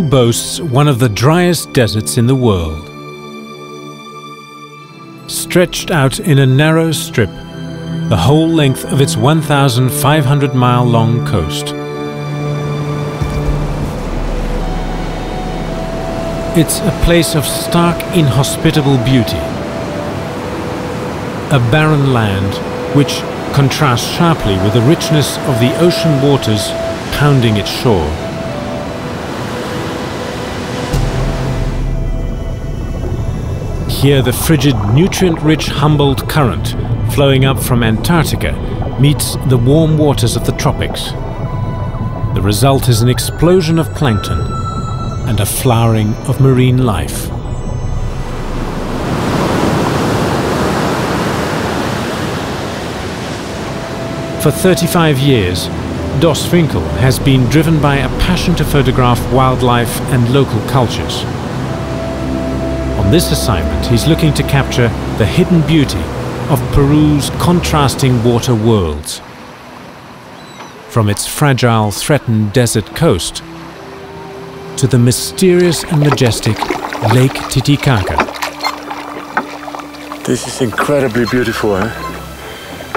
boasts one of the driest deserts in the world. Stretched out in a narrow strip, the whole length of its 1,500-mile-long coast. It's a place of stark, inhospitable beauty. A barren land which contrasts sharply with the richness of the ocean waters pounding its shore. Here the frigid, nutrient-rich Humboldt Current, flowing up from Antarctica, meets the warm waters of the tropics. The result is an explosion of plankton and a flowering of marine life. For 35 years, Dos Winkel has been driven by a passion to photograph wildlife and local cultures. On this assignment, he's looking to capture the hidden beauty of Peru's contrasting water worlds. From its fragile, threatened desert coast to the mysterious and majestic Lake Titicaca. This is incredibly beautiful, eh?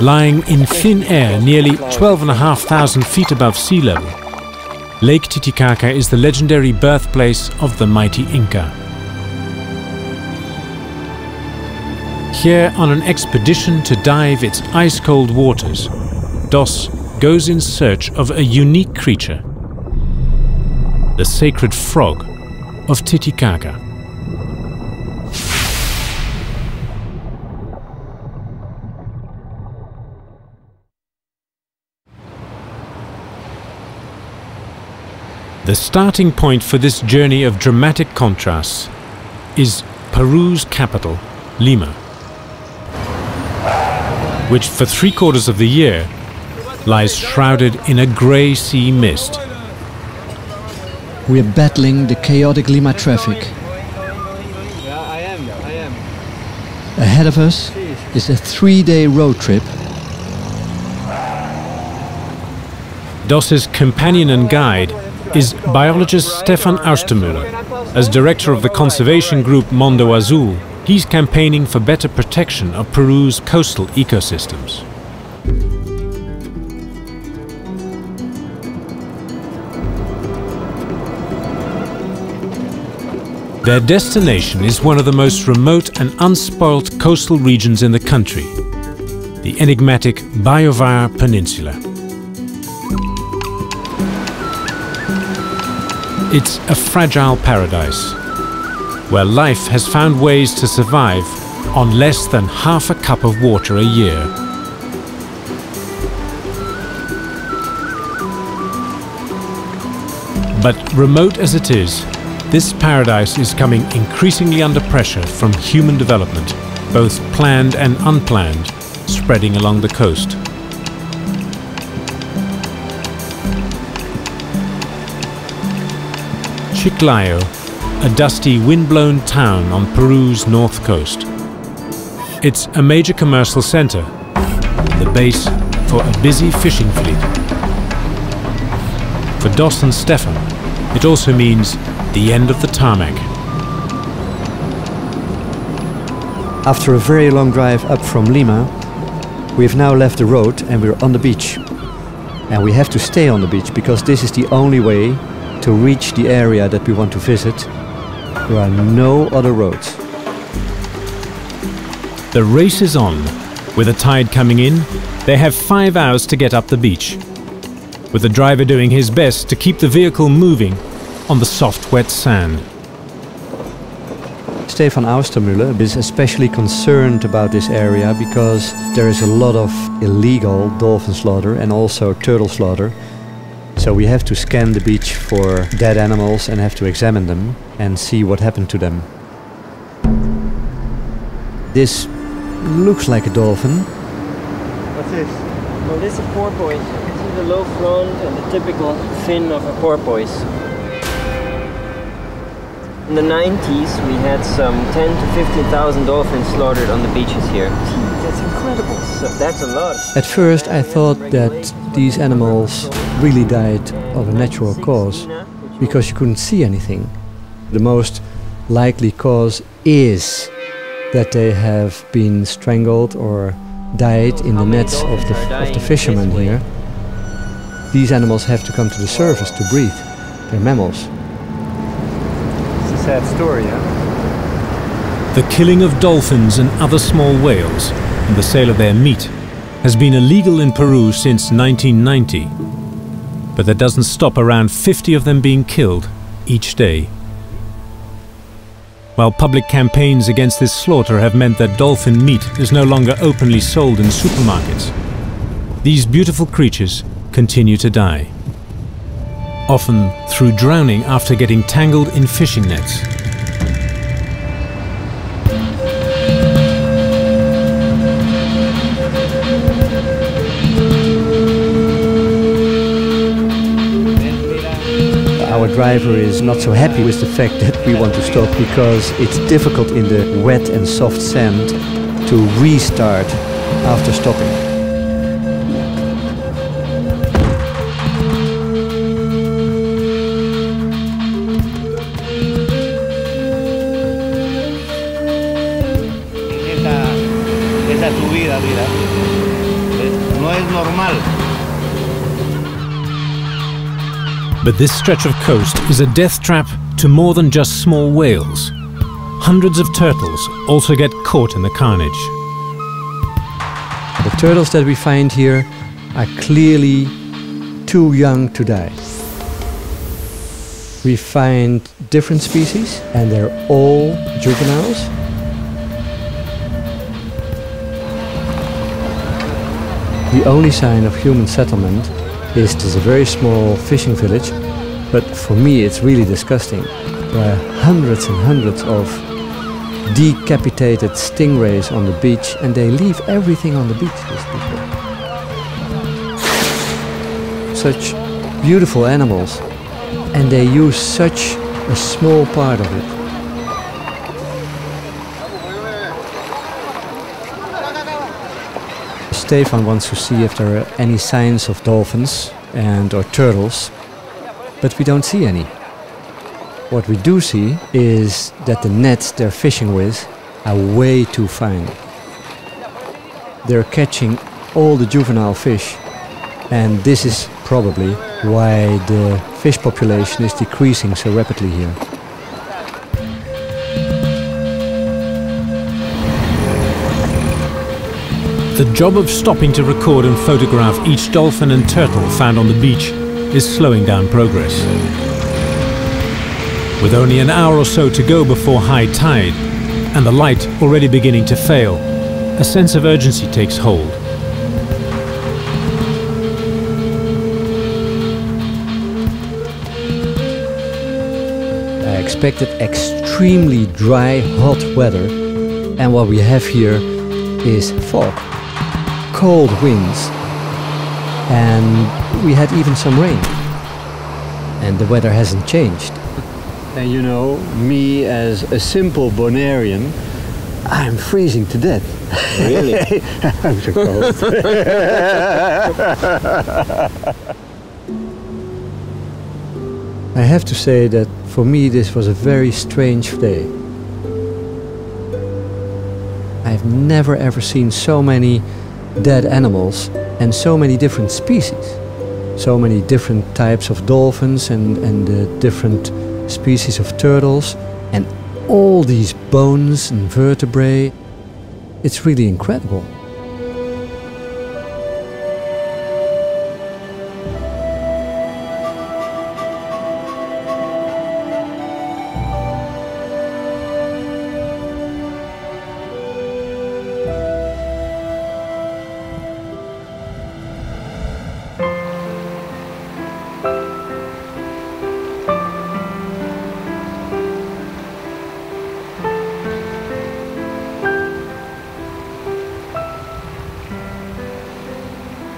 Lying in thin air nearly 12,500 feet above sea level, Lake Titicaca is the legendary birthplace of the mighty Inca. Here, on an expedition to dive its ice-cold waters, Dos goes in search of a unique creature, the sacred frog of Titicaca. The starting point for this journey of dramatic contrasts is Peru's capital, Lima, which for 3/4 of the year lies shrouded in a grey sea mist. We're battling the chaotic Lima traffic. Ahead of us is a 3-day road trip. Dos's companion and guide is biologist Stefan Austermüller. As director of the conservation group Mondo Azul, he's campaigning for better protection of Peru's coastal ecosystems. Their destination is one of the most remote and unspoilt coastal regions in the country, the enigmatic Baiovar Peninsula. It's a fragile paradise, where life has found ways to survive on less than half a cup of water a year. But remote as it is, this paradise is coming increasingly under pressure from human development, both planned and unplanned, spreading along the coast. Chiclayo, a dusty, wind-blown town on Peru's north coast. It's a major commercial center, the base for a busy fishing fleet. For Dos and Stefan, it also means the end of the tarmac. After a very long drive up from Lima, we've now left the road and we're on the beach. And we have to stay on the beach because this is the only way to reach the area that we want to visit. There are no other roads. The race is on. With the tide coming in, they have 5 hours to get up the beach, with the driver doing his best to keep the vehicle moving on the soft, wet sand. Stefan Austermüller is especially concerned about this area because there is a lot of illegal dolphin slaughter and also turtle slaughter. So we have to scan the beach for dead animals and have to examine them and see what happened to them. This looks like a dolphin. What's this? Well, this is a porpoise. You can see the low front and the typical fin of a porpoise. In the 90s, we had some 10 to 15,000 dolphins slaughtered on the beaches here. That's incredible. So that's a lot. At first I thought that these animals really died of a natural cause. because you couldn't see anything. The most likely cause is that they have been strangled or died in the nets of the fishermen here. These animals have to come to the surface to breathe. They're mammals. It's a sad story, huh? The killing of dolphins and other small whales and the sale of their meat has been illegal in Peru since 1990. But that doesn't stop around 50 of them being killed each day. While public campaigns against this slaughter have meant that dolphin meat is no longer openly sold in supermarkets, these beautiful creatures continue to die, often through drowning after getting tangled in fishing nets. Our driver is not so happy with the fact that we want to stop because it's difficult in the wet and soft sand to restart after stopping. Esa subida, mira, no es normal. But this stretch of coast is a death trap to more than just small whales. Hundreds of turtles also get caught in the carnage. The turtles that we find here are clearly too young to die. We find different species and they're all juveniles. The only sign of human settlement is there's a very small fishing village, but for me it's really disgusting. There are hundreds and hundreds of decapitated stingrays on the beach, and they leave everything on the beach, these people. Such beautiful animals, and they use such a small part of it. Stefan wants to see if there are any signs of dolphins or turtles, but we don't see any. What we do see is that the nets they're fishing with are way too fine. They're catching all the juvenile fish, and this is probably why the fish population is decreasing so rapidly here. The job of stopping to record and photograph each dolphin and turtle found on the beach is slowing down progress. With only an hour or so to go before high tide, and the light already beginning to fail, a sense of urgency takes hold. I expected extremely dry, hot weather, and what we have here is fog, cold winds, and we had even some rain. And the weather hasn't changed. And you know, me as a simple Bonairean, I'm freezing to death. Really? I'm so cold. I have to say that for me this was a very strange day. I've never ever seen so many dead animals and so many different species. So many different types of dolphins and different species of turtles, and all these bones and vertebrae. It's really incredible.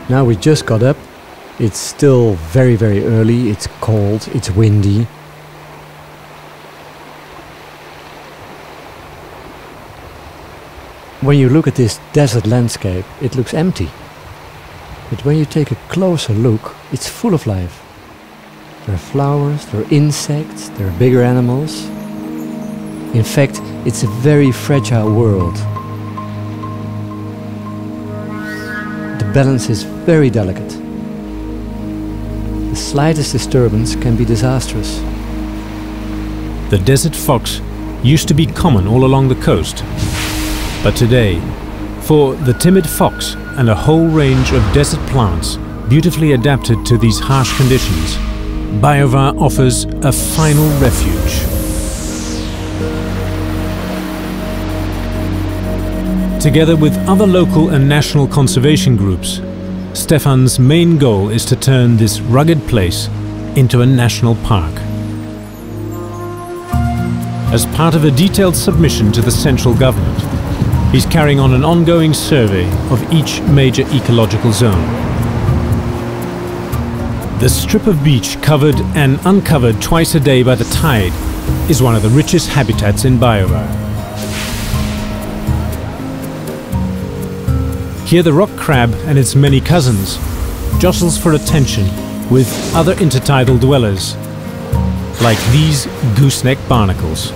Now we just got up. It's still very, very early. It's cold, it's windy. When you look at this desert landscape, it looks empty. But when you take a closer look, it's full of life. there are flowers, there are insects, there are bigger animals. In fact, it's a very fragile world. The balance is very delicate. The slightest disturbance can be disastrous. The desert fox used to be common all along the coast. But today, for the timid fox and a whole range of desert plants beautifully adapted to these harsh conditions, Biovar offers a final refuge. Together with other local and national conservation groups, Stefan's main goal is to turn this rugged place into a national park. As part of a detailed submission to the central government, he's carrying on an ongoing survey of each major ecological zone. The strip of beach covered and uncovered twice a day by the tide is one of the richest habitats in Biovar. Here the rock crab and its many cousins jostles for attention with other intertidal dwellers, like these gooseneck barnacles.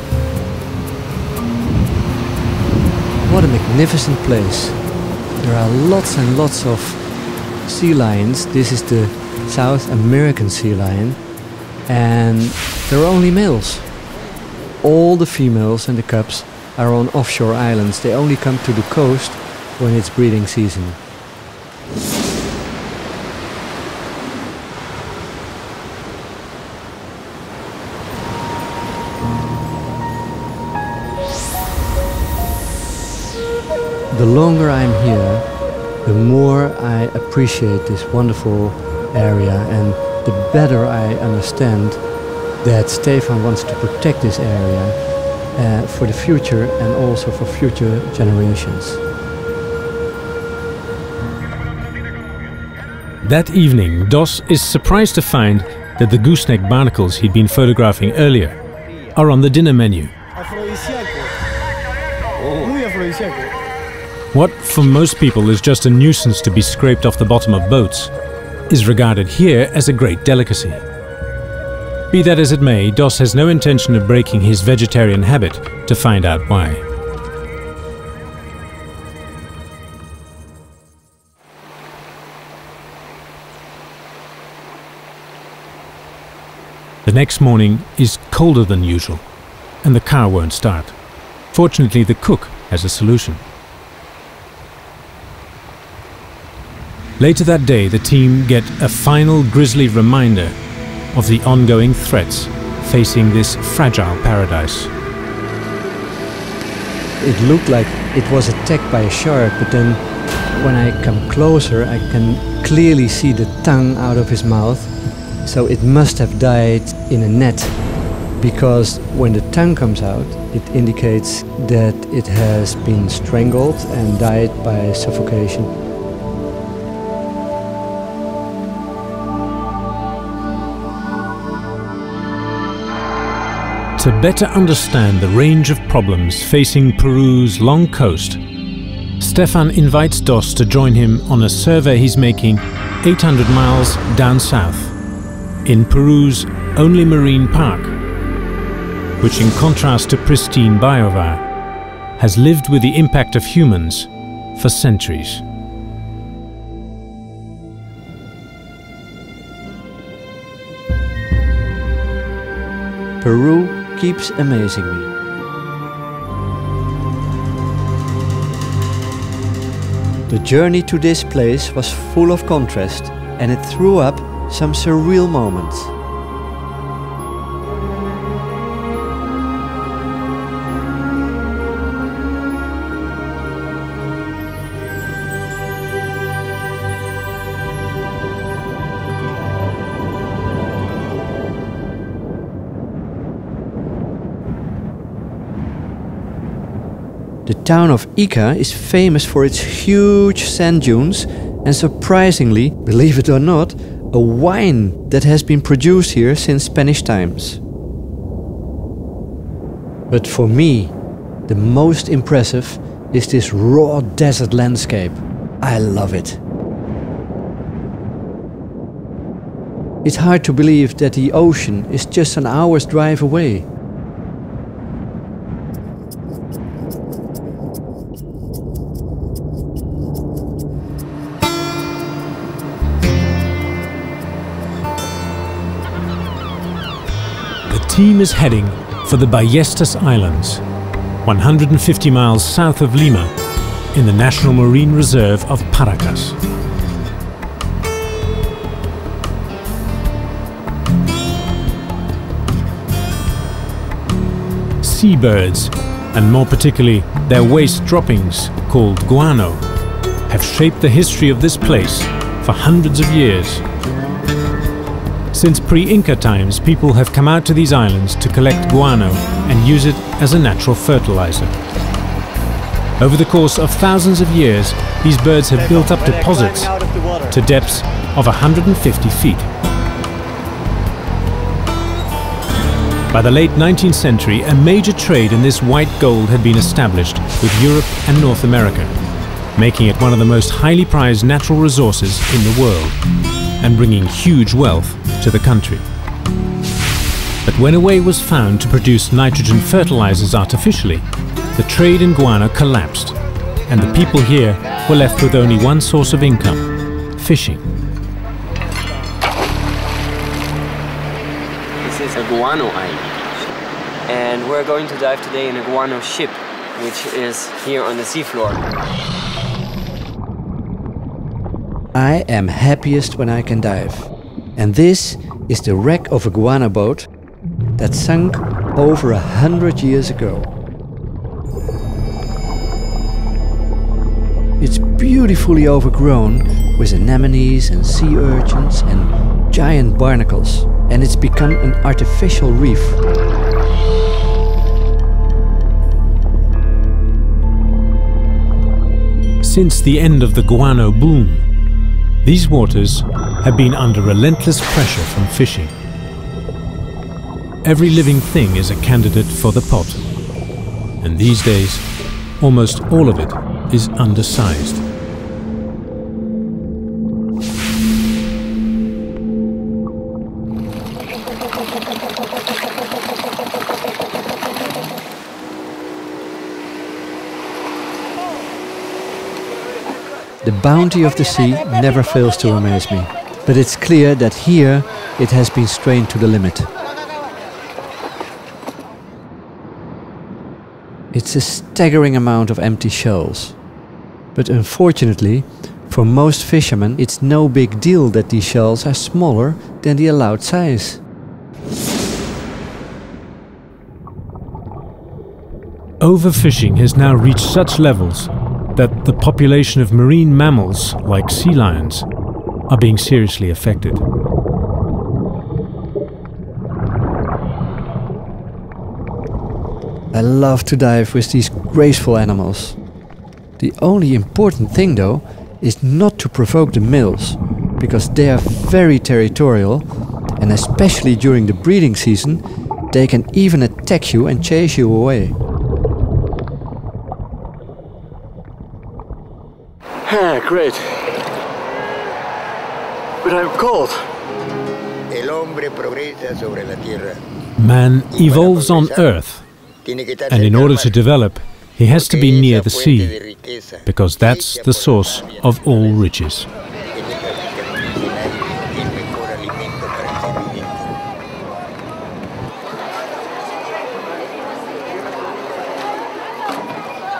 What a magnificent place. There are lots and lots of sea lions. This is the South American sea lion, and there are only males. All the females and the cubs are on offshore islands. They only come to the coast when it's breeding season. The longer I'm here, the more I appreciate this wonderful area, and the better I understand that Stefan wants to protect this area for the future and also for future generations. That evening, Dos is surprised to find that the gooseneck barnacles he'd been photographing earlier are on the dinner menu. What for most people is just a nuisance to be scraped off the bottom of boats is regarded here as a great delicacy. Be that as it may, Dos has no intention of breaking his vegetarian habit to find out why. The next morning is colder than usual, and the car won't start. Fortunately, the cook has a solution. Later that day, the team get a final grisly reminder of the ongoing threats facing this fragile paradise. It looked like it was attacked by a shark, but then when I come closer, I can clearly see the tongue out of his mouth. So it must have died in a net, because when the tongue comes out, it indicates that it has been strangled and died by suffocation. To better understand the range of problems facing Peru's long coast, Stefan invites Dos to join him on a survey he's making 800 miles down south, in Peru's only marine park, which in contrast to pristine Biovar, has lived with the impact of humans for centuries. Peru keeps amazing me. The journey to this place was full of contrast, and it threw up some surreal moments. The town of Ica is famous for its huge sand dunes and, surprisingly, believe it or not, a wine that has been produced here since Spanish times. But for me, the most impressive is this raw desert landscape. I love it. It's hard to believe that the ocean is just an hour's drive away. The team is heading for the Ballestas Islands, 150 miles south of Lima, in the National Marine Reserve of Paracas. Seabirds, and more particularly their waste droppings, called guano, have shaped the history of this place for hundreds of years. Since pre-Inca times, people have come out to these islands to collect guano and use it as a natural fertilizer. Over the course of thousands of years, these birds have built up deposits to depths of 150 feet. By the late 19th century, a major trade in this white gold had been established with Europe and North America, making it one of the most highly prized natural resources in the world and bringing huge wealth to the country. But when a way was found to produce nitrogen fertilizers artificially, the trade in guano collapsed, and the people here were left with only one source of income: fishing. This is a guano island, and we're going to dive today in a guano ship, which is here on the seafloor. I am happiest when I can dive. And this is the wreck of a guano boat that sunk over 100 years ago. It's beautifully overgrown with anemones and sea urchins and giant barnacles, and it's become an artificial reef. Since the end of the guano boom, these waters have been under relentless pressure from fishing. Every living thing is a candidate for the pot, and these days, almost all of it is undersized. The bounty of the sea never fails to amaze me, but it's clear that here it has been strained to the limit. It's a staggering amount of empty shells. But unfortunately, for most fishermen, it's no big deal that these shells are smaller than the allowed size. Overfishing has now reached such levels that the population of marine mammals, like sea lions, are being seriously affected. I love to dive with these graceful animals. The only important thing, though, is not to provoke the males, because they are very territorial, and especially during the breeding season, they can even attack you and chase you away. Great. But I'm cold. Man evolves on Earth, and in order to develop, he has to be near the sea, because that's the source of all riches.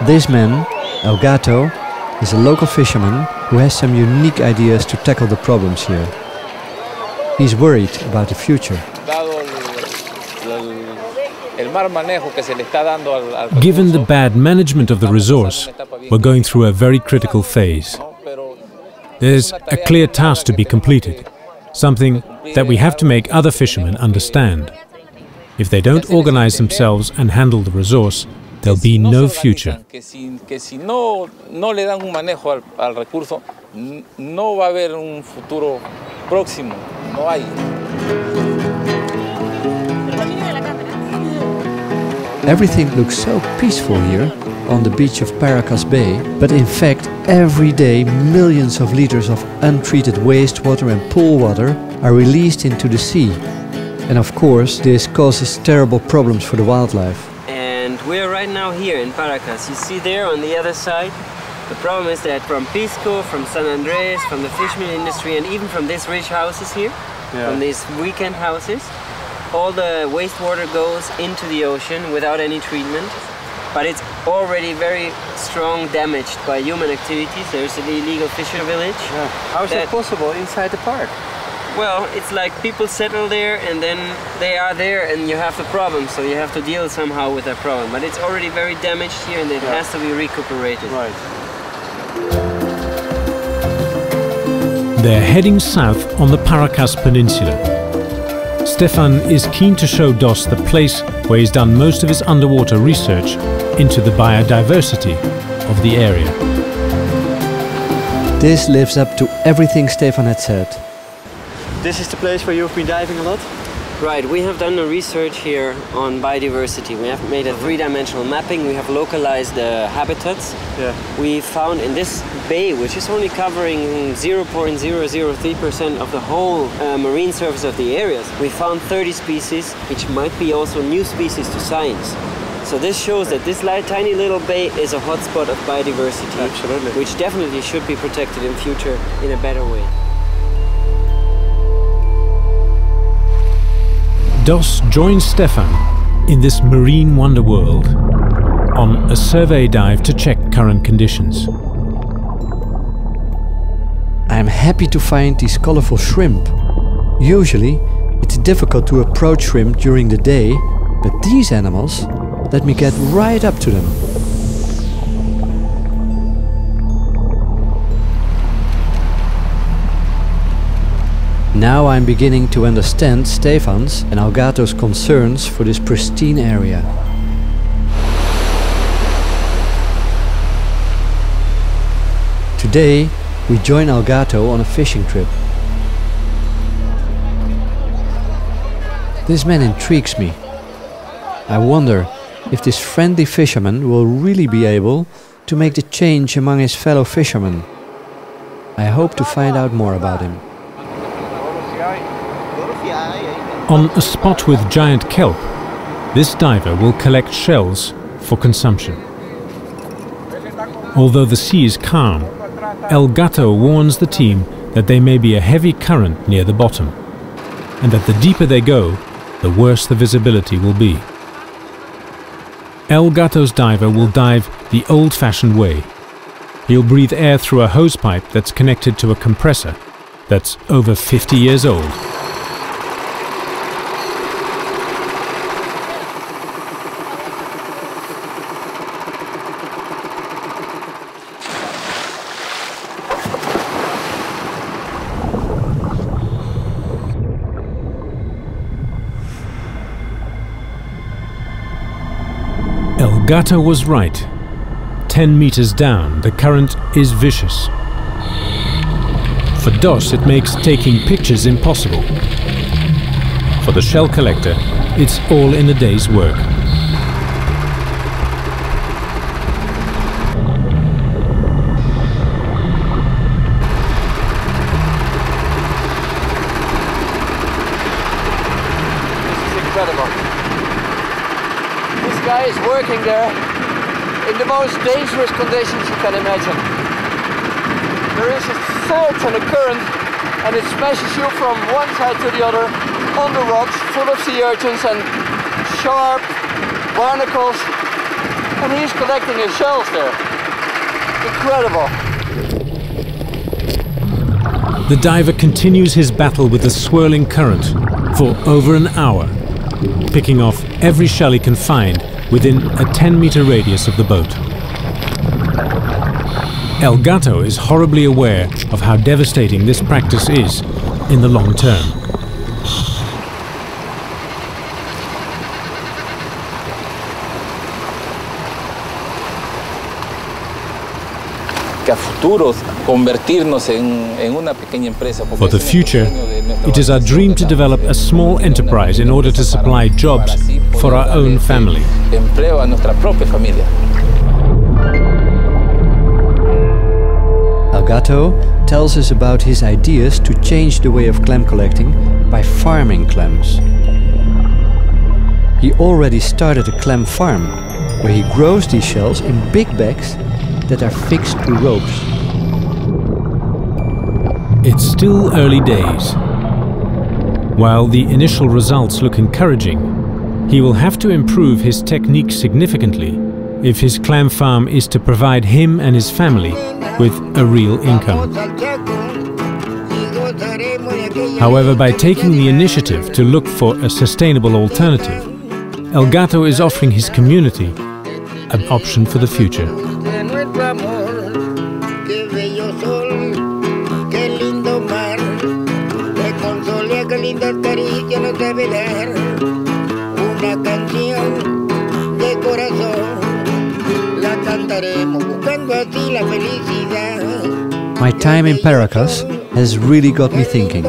This man, El Gato, is a local fisherman who has some unique ideas to tackle the problems here. He's worried about the future. Given the bad management of the resource, we're going through a very critical phase. There's a clear task to be completed, something that we have to make other fishermen understand. If they don't organize themselves and handle the resource, there'll be no future. Everything looks so peaceful here on the beach of Paracas Bay, but in fact every day millions of liters of untreated wastewater and pool water are released into the sea. And of course, this causes terrible problems for the wildlife. And we're right now here in Paracas. You see there on the other side, the problem is that from Pisco, from San Andres, from the fishmeal industry, and even from these rich houses here, from these weekend houses, all the wastewater goes into the ocean without any treatment. But it's already very strong damaged by human activities. There's an illegal fishing village. Yeah. How is that possible inside the park? Well, it's like people settle there and then they are there and you have the problem, so you have to deal somehow with that problem. But it's already very damaged here and it has to be recuperated. Right. They're heading south on the Paracas Peninsula. Stefan is keen to show Dos the place where he's done most of his underwater research into the biodiversity of the area. This lives up to everything Stefan had said. This is the place where you've been diving a lot? Right, we have done the research here on biodiversity. We have made a three-dimensional mapping. We have localized the habitats. Yeah. We found in this bay, which is only covering 0.003% of the whole marine surface of the areas, we found 30 species, which might be also new species to science. So this shows that this tiny little bay is a hotspot of biodiversity. Absolutely. Which definitely should be protected in future in a better way. Dos joins Stefan in this marine wonder world on a survey dive to check current conditions. I'm happy to find these colorful shrimp. Usually, it's difficult to approach shrimp during the day, but these animals let me get right up to them. Now I'm beginning to understand Stefan's and Algato's concerns for this pristine area. Today, we join Algato on a fishing trip. This man intrigues me. I wonder if this friendly fisherman will really be able to make the change among his fellow fishermen. I hope to find out more about him. On a spot with giant kelp, this diver will collect shells for consumption. Although the sea is calm, El Gato warns the team that there may be a heavy current near the bottom, and that the deeper they go, the worse the visibility will be. El Gato's diver will dive the old-fashioned way. He'll breathe air through a hosepipe that's connected to a compressor that's over 50 years old. El Gato was right. 10 meters down, the current is vicious. For Dos, it makes taking pictures impossible. For the shell collector, it's all in a day's work. This is incredible. This guy is working there in the most dangerous conditions you can imagine. There is a surge and a current and it smashes you from one side to the other on the rocks full of sea urchins and sharp barnacles, and he's collecting his shells there. Incredible. The diver continues his battle with the swirling current for over an hour, picking off every shell he can find within a 10-meter radius of the boat. El Gato is horribly aware of how devastating this practice is in the long term. For the future, it is our dream to develop a small enterprise in order to supply jobs for our own family. Algato tells us about his ideas to change the way of clam collecting by farming clams. He already started a clam farm, where he grows these shells in big bags that are fixed to ropes. It's still early days. While the initial results look encouraging, he will have to improve his technique significantly if his clam farm is to provide him and his family with a real income. However, by taking the initiative to look for a sustainable alternative, El Gato is offering his community an option for the future. My time in Paracas has really got me thinking.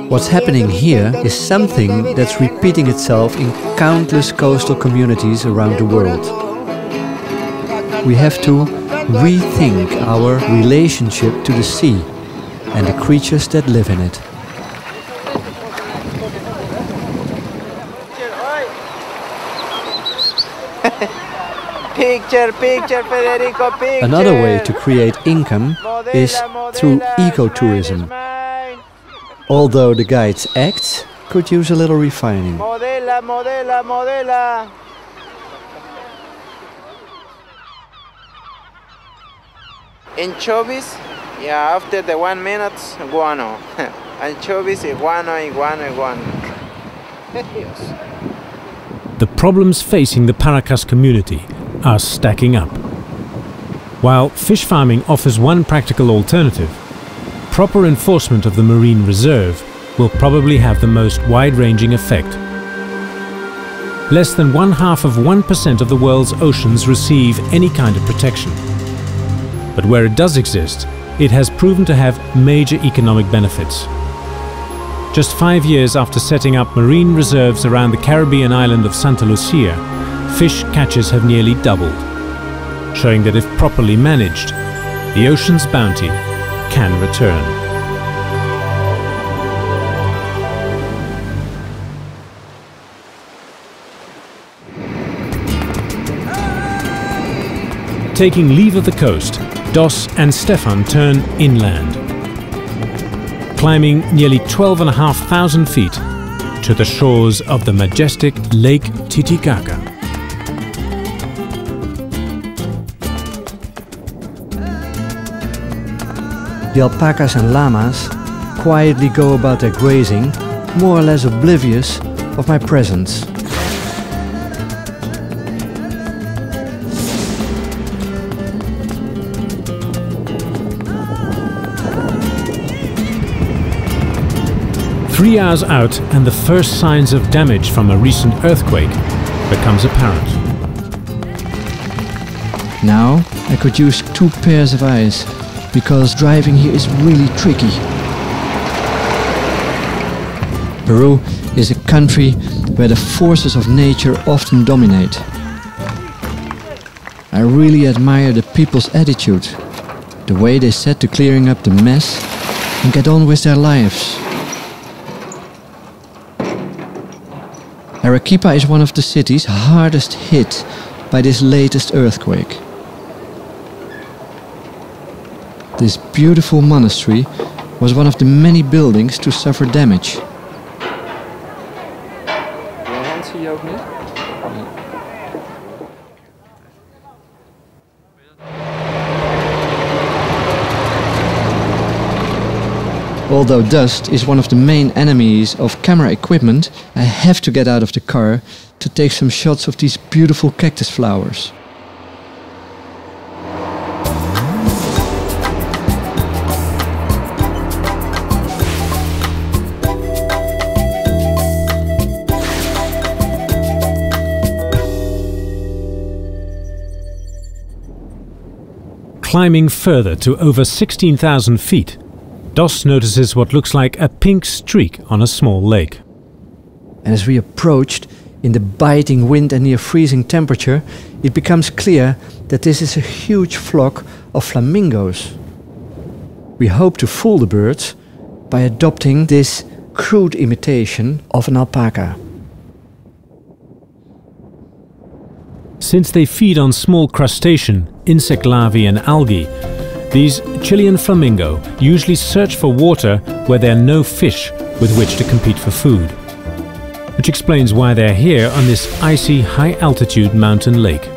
What's happening here is something that's repeating itself in countless coastal communities around the world. We have to rethink our relationship to the sea and the creatures that live in it. Picture, Federico, picture. Another way to create income is through ecotourism. Although the guide's acts could use a little refining. Modela. Anchovies, yeah, after the 1 minute, guano. Anchovies, guano. The problems facing the Paracas community are stacking up. While fish farming offers one practical alternative, proper enforcement of the marine reserve will probably have the most wide-ranging effect. Less than 0.5% of the world's oceans receive any kind of protection. But where it does exist, it has proven to have major economic benefits. Just 5 years after setting up marine reserves around the Caribbean island of Santa Lucia, fish catches have nearly doubled, showing that if properly managed, the ocean's bounty can return. Taking leave of the coast, Dos and Stefan turn inland, climbing nearly 12,500 feet to the shores of the majestic Lake Titicaca. The alpacas and llamas quietly go about their grazing, more or less oblivious of my presence. Three hours out, and the first signs of damage from a recent earthquake becomes apparent. Now I could use 2 pairs of eyes, because driving here is really tricky. Peru is a country where the forces of nature often dominate. I really admire the people's attitude, the way they set to clearing up the mess and get on with their lives. Arequipa is one of the cities hardest hit by this latest earthquake. This beautiful monastery was one of the many buildings to suffer damage. Although dust is one of the main enemies of camera equipment, I have to get out of the car to take some shots of these beautiful cactus flowers. Climbing further to over 16,000 feet, Dos notices what looks like a pink streak on a small lake. And as we approached, in the biting wind and near freezing temperature, it becomes clear that this is a huge flock of flamingos. we hope to fool the birds by adopting this crude imitation of an alpaca. Since they feed on small crustacean, insect larvae and algae, these Chilean flamingo usually search for water where there are no fish with which to compete for food, which explains why they're here on this icy, high-altitude mountain lake.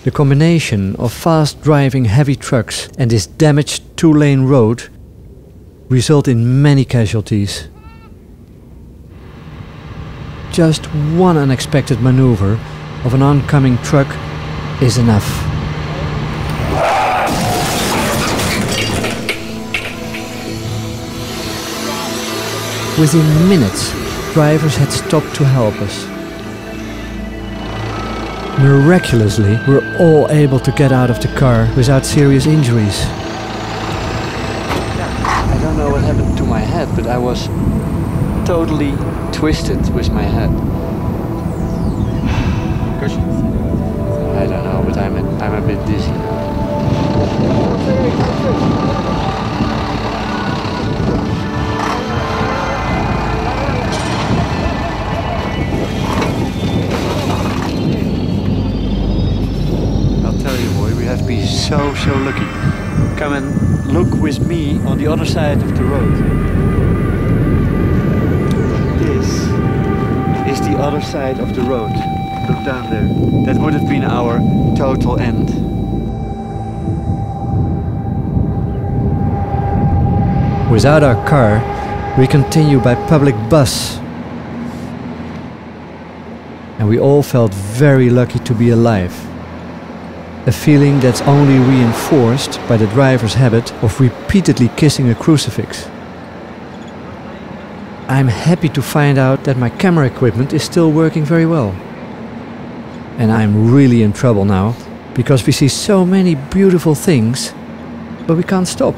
The combination of fast-driving heavy trucks and this damaged two-lane road result in many casualties. Just one unexpected maneuver of an oncoming truck is enough. Within minutes, drivers had stopped to help us. Miraculously, we're all able to get out of the car without serious injuries. I don't know what happened to my head, but I was totally twisted with my head. I don't know, but I'm a bit dizzy now. I'll tell you, boy, we have to be so lucky. Come and look with me on the other side of the road. Is the other side of the road. Look down there. That would have been our total end. Without our car, we continue by public bus. And we all felt very lucky to be alive. A feeling that's only reinforced by the driver's habit of repeatedly kissing a crucifix. I'm happy to find out that my camera equipment is still working very well. And I'm really in trouble now, because we see so many beautiful things, but we can't stop.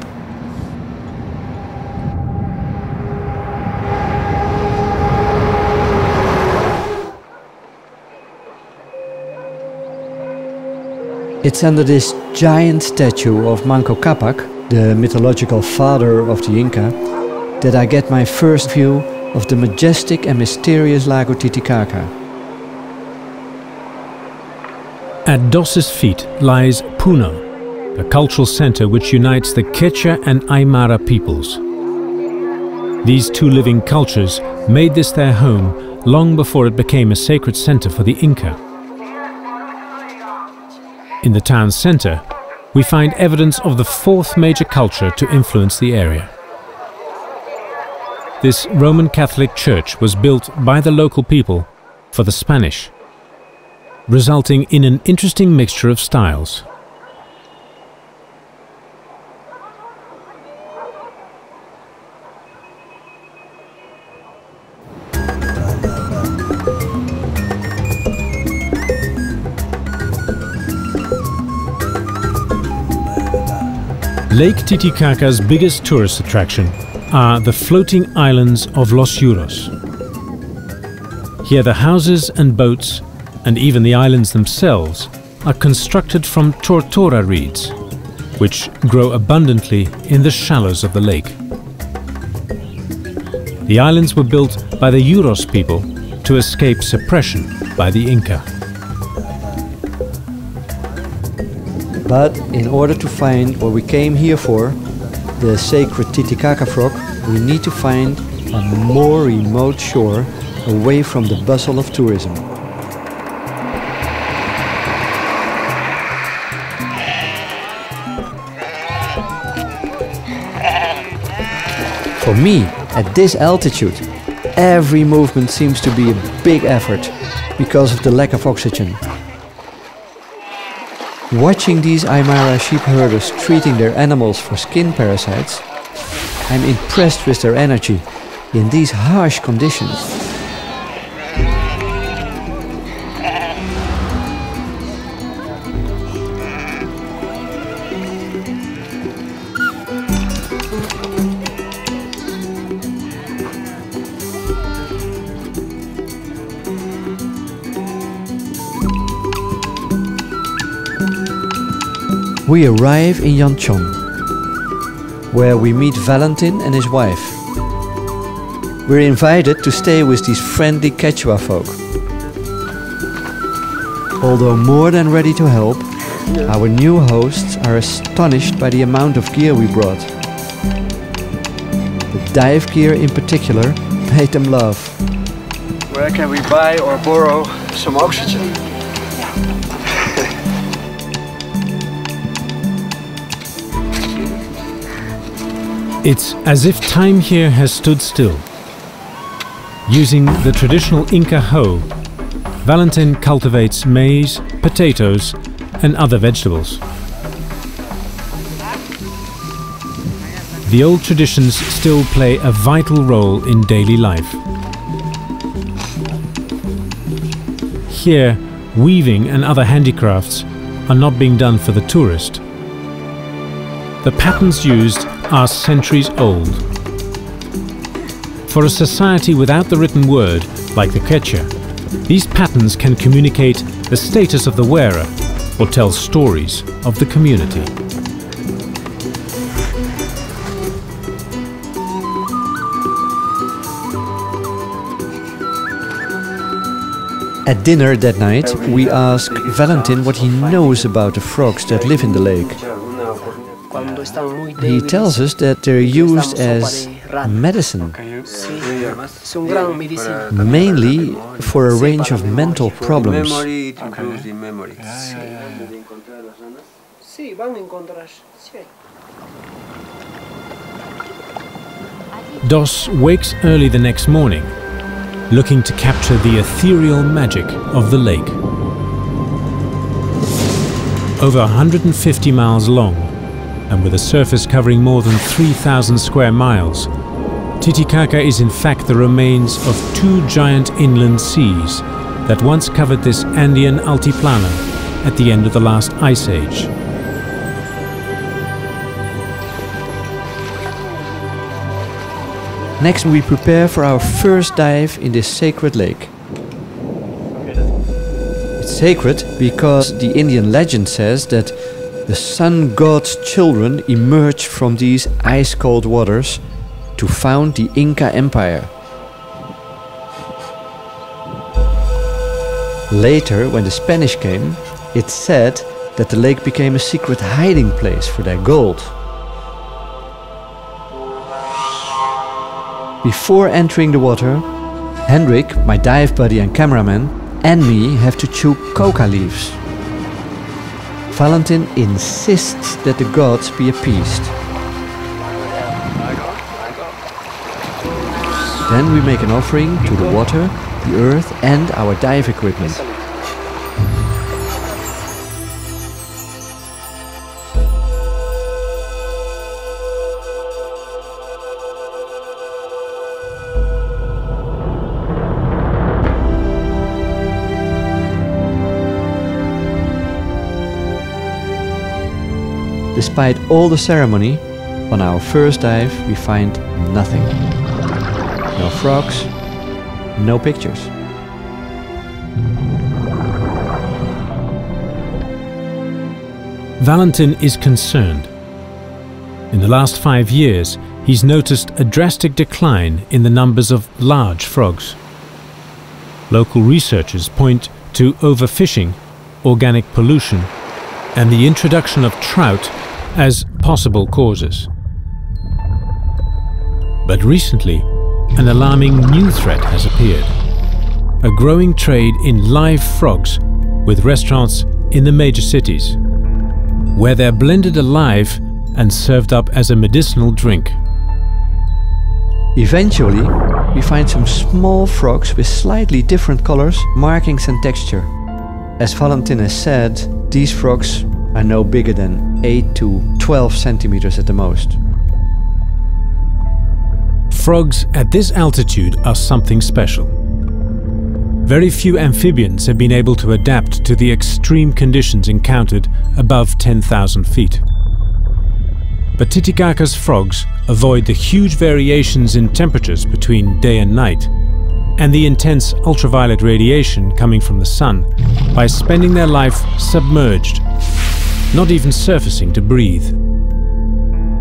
It's under this giant statue of Manco Cápac, the mythological father of the Inca, that I get my first view of the majestic and mysterious Lago Titicaca. At Dos's feet lies Puno, a cultural center which unites the Quechua and Aymara peoples. These two living cultures made this their home long before it became a sacred center for the Inca. In the town's center, we find evidence of the fourth major culture to influence the area. This Roman Catholic church was built by the local people for the Spanish, resulting in an interesting mixture of styles. Lake Titicaca's biggest tourist attraction are the floating islands of Los Yuros. Here the houses and boats, and even the islands themselves, are constructed from tortora reeds, which grow abundantly in the shallows of the lake. The islands were built by the Yuros people to escape suppression by the Inca. But in order to find what we came here for, the sacred Titicaca frog, we need to find a more remote shore away from the bustle of tourism. For me, at this altitude, every movement seems to be a big effort because of the lack of oxygen. Watching these Aymara sheep herders treating their animals for skin parasites, I'm impressed with their energy in these harsh conditions. We arrive in Yanchong, where we meet Valentin and his wife. We're invited to stay with these friendly Quechua folk. Although more than ready to help, our new hosts are astonished by the amount of gear we brought. The dive gear in particular made them laugh. Where can we buy or borrow some oxygen? It's as if time here has stood still. Using the traditional Inca hoe, Valentin cultivates maize, potatoes, and other vegetables. The old traditions still play a vital role in daily life. Here, weaving and other handicrafts are not being done for the tourist. The patterns used are centuries old. For a society without the written word, like the Quechua, these patterns can communicate the status of the wearer or tell stories of the community. At dinner that night, we ask Valentin what he knows about the frogs that live in the lake. He tells us that they're used as medicine, mainly for a range of mental problems. Dos wakes early the next morning, looking to capture the ethereal magic of the lake. Over 150 miles long, and with a surface covering more than 3,000 square miles, Titicaca is in fact the remains of two giant inland seas that once covered this Andean altiplano at the end of the last ice age. Next, we prepare for our first dive in this sacred lake. It's sacred because the Indian legend says that the sun god's children emerged from these ice-cold waters to found the Inca Empire. Later, when the Spanish came, it's said that the lake became a secret hiding place for their gold. Before entering the water, Hendrik, my dive buddy and cameraman, and me have to chew coca leaves. Valentin insists that the gods be appeased. Then we make an offering to the water, the earth and our dive equipment. Despite all the ceremony, on our first dive we find nothing. No frogs, no pictures. Valentin is concerned. In the last 5 years, he's noticed a drastic decline in the numbers of large frogs. Local researchers point to overfishing, organic pollution, and the introduction of trout as possible causes. But recently, an alarming new threat has appeared. A growing trade in live frogs with restaurants in the major cities, where they're blended alive and served up as a medicinal drink. Eventually, we find some small frogs with slightly different colors, markings and texture. As Valentin has said, these frogs are no bigger than 8 to 12 centimeters at the most. Frogs at this altitude are something special. Very few amphibians have been able to adapt to the extreme conditions encountered above 10,000 feet. But Titicaca's frogs avoid the huge variations in temperatures between day and night, and the intense ultraviolet radiation coming from the sun by spending their life submerged. not even surfacing to breathe.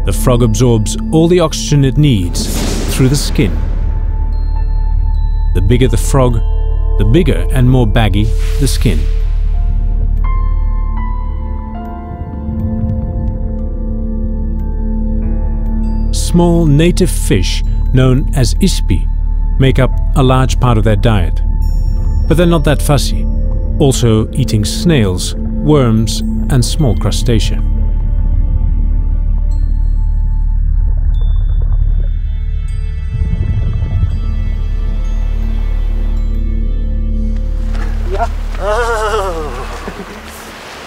The frog absorbs all the oxygen it needs through the skin. The bigger the frog, the bigger and more baggy the skin. Small native fish known as ispi make up a large part of their diet. But they're not that fussy, also eating snails, worms and small crustacea.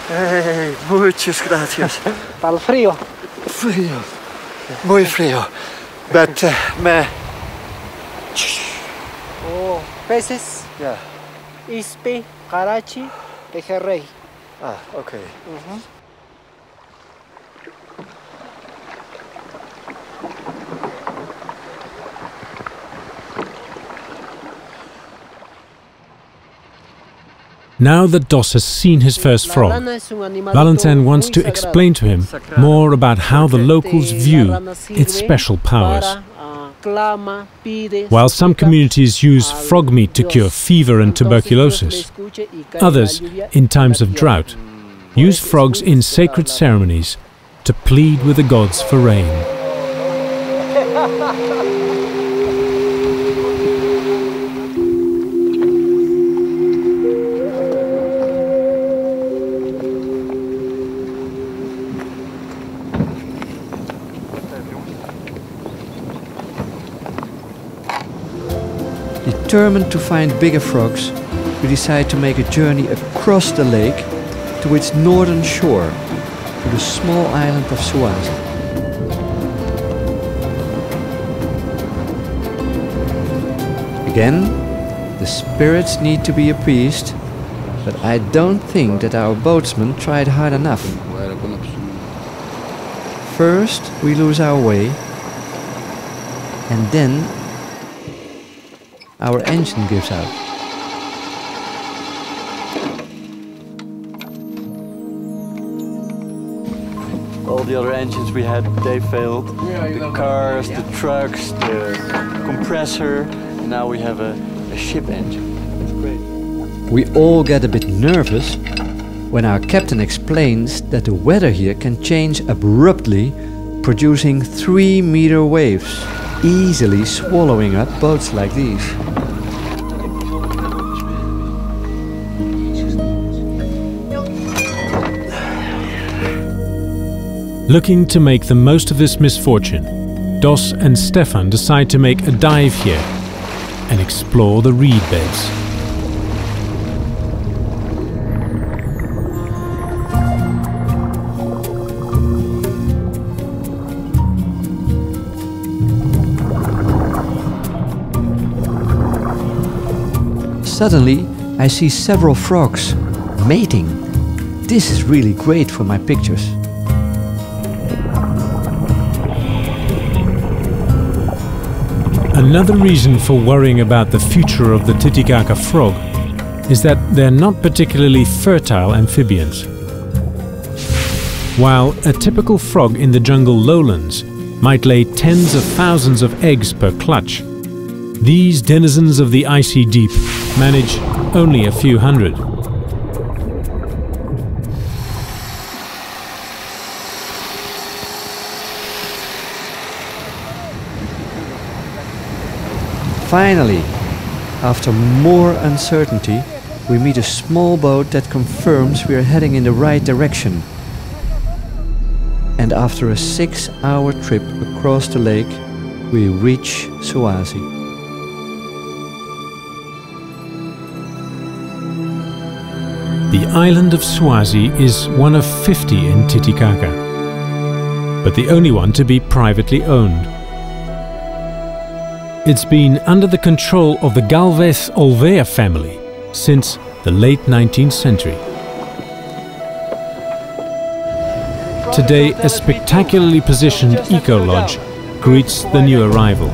Hey, muchas gracias. Para el frío. Frío. Muy frío. But, me... Oh, peces. Yeah. Ispi, carachi, pejerrey. Ah, okay. Now that Dos has seen his first frog, Valentin wants to explain to him more about how the locals view its special powers. While some communities use frog meat to cure fever and tuberculosis, others, in times of drought, use frogs in sacred ceremonies to plead with the gods for rain. Determined to find bigger frogs, we decide to make a journey across the lake to its northern shore, to the small island of Suazi. Again, the spirits need to be appeased, but I don't think that our boatsmen tried hard enough. First, we lose our way, and then our engine gives out. All the other engines we had, they failed. The cars, the trucks, the compressor, and now we have a ship engine. It's great. We all get a bit nervous when our captain explains that the weather here can change abruptly, producing 3-meter waves, easily swallowing up boats like these. Looking to make the most of this misfortune, Dos and Stefan decide to make a dive here and explore the reed beds. Suddenly, I see several frogs mating. This is really great for my pictures. Another reason for worrying about the future of the Titicaca frog is that they're not particularly fertile amphibians. While a typical frog in the jungle lowlands might lay tens of thousands of eggs per clutch, these denizens of the icy deep manage only a few hundred. Finally, after more uncertainty, we meet a small boat that confirms we are heading in the right direction. And after a 6-hour trip across the lake, we reach Suazi. The island of Suazi is one of 50 in Titicaca, but the only one to be privately owned. It's been under the control of the Galvez Olvera family since the late 19th century. Today, a spectacularly positioned eco-lodge greets the new arrival.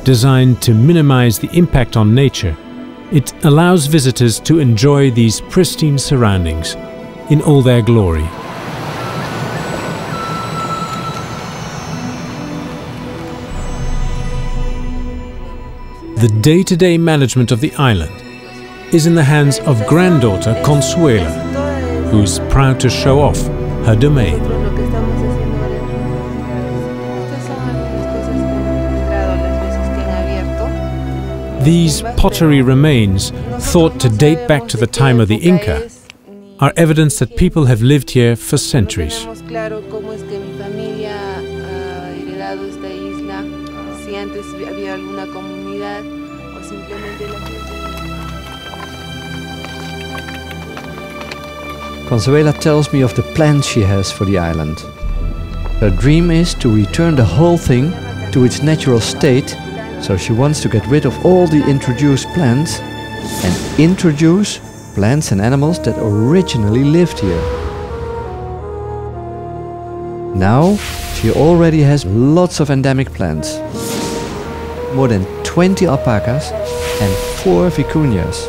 Designed to minimize the impact on nature, it allows visitors to enjoy these pristine surroundings in all their glory. The day-to-day management of the island is in the hands of granddaughter Consuela, who's proud to show off her domain. These pottery remains, thought to date back to the time of the Inca, are evidence that people have lived here for centuries. Consuela tells me of the plans she has for the island. Her dream is to return the whole thing to its natural state, so she wants to get rid of all the introduced plants and introduce plants and animals that originally lived here. Now she already has lots of endemic plants. More than 20 alpacas and 4 vicuñas.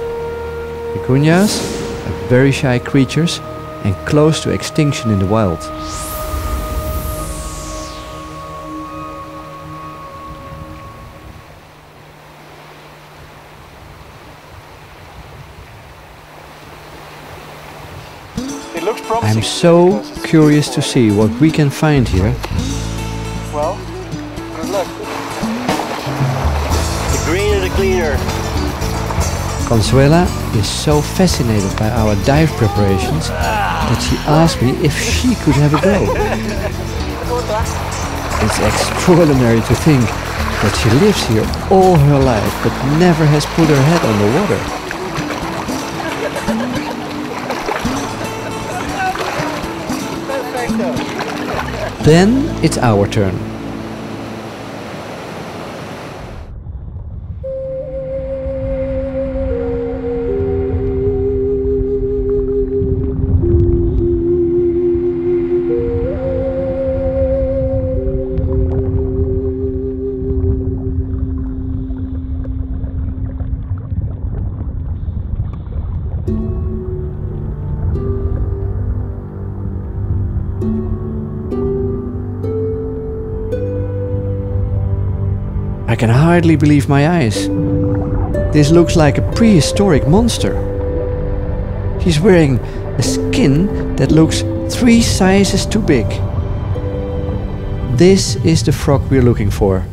Vicuñas are very shy creatures and close to extinction in the wild. It looks promising. I'm so curious to see what we can find here. Well, good luck. The greener the cleaner. Consuela is so fascinated by our dive preparations that she asked me if she could have a go. It's extraordinary to think that she lives here all her life but never has put her head on the water. Then it's our turn. I can hardly believe my eyes. This looks like a prehistoric monster. He's wearing a skin that looks 3 sizes too big. This is the frog we're looking for.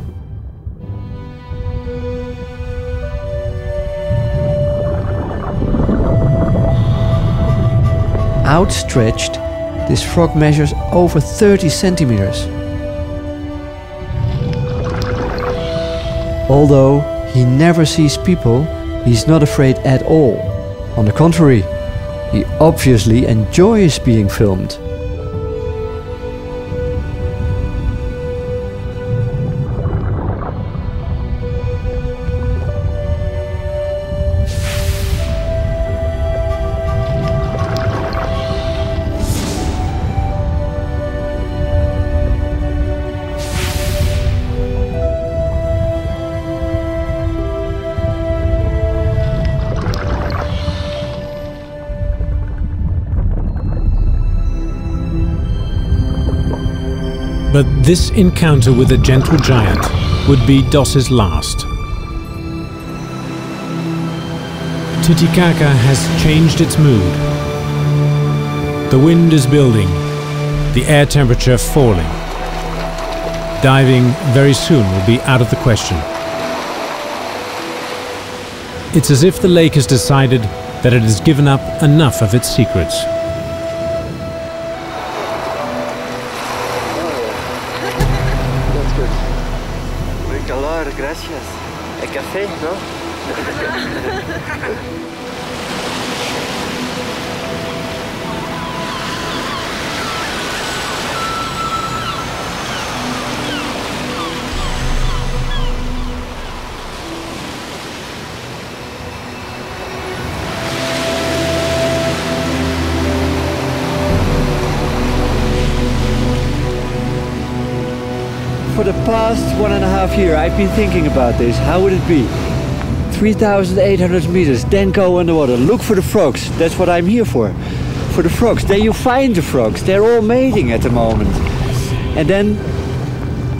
Outstretched, this frog measures over 30 centimeters. Although he never sees people, he's not afraid at all. On the contrary, he obviously enjoys being filmed. But this encounter with a gentle giant would be Dos's last. Titicaca has changed its mood. The wind is building, the air temperature falling. Diving very soon will be out of the question. It's as if the lake has decided that it has given up enough of its secrets. Gracias. El café, ¿no? For the past 1.5 years, I've been thinking about this. How would it be? 3,800 meters, then go underwater, look for the frogs. That's what I'm here for. for the frogs. There you find the frogs. They're all mating at the moment. And then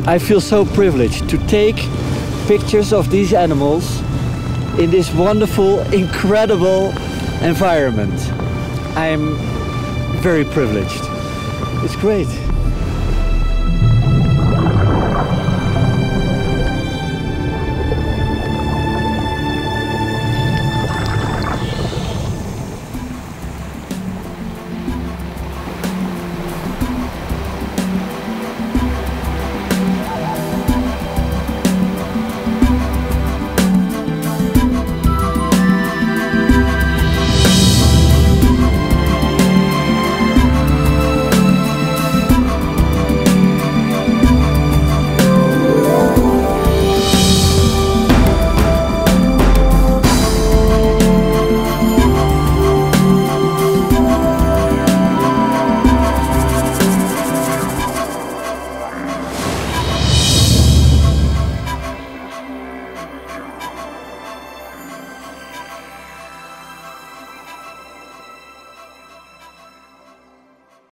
I feel so privileged to take pictures of these animals in this wonderful, incredible environment. I'm very privileged. It's great.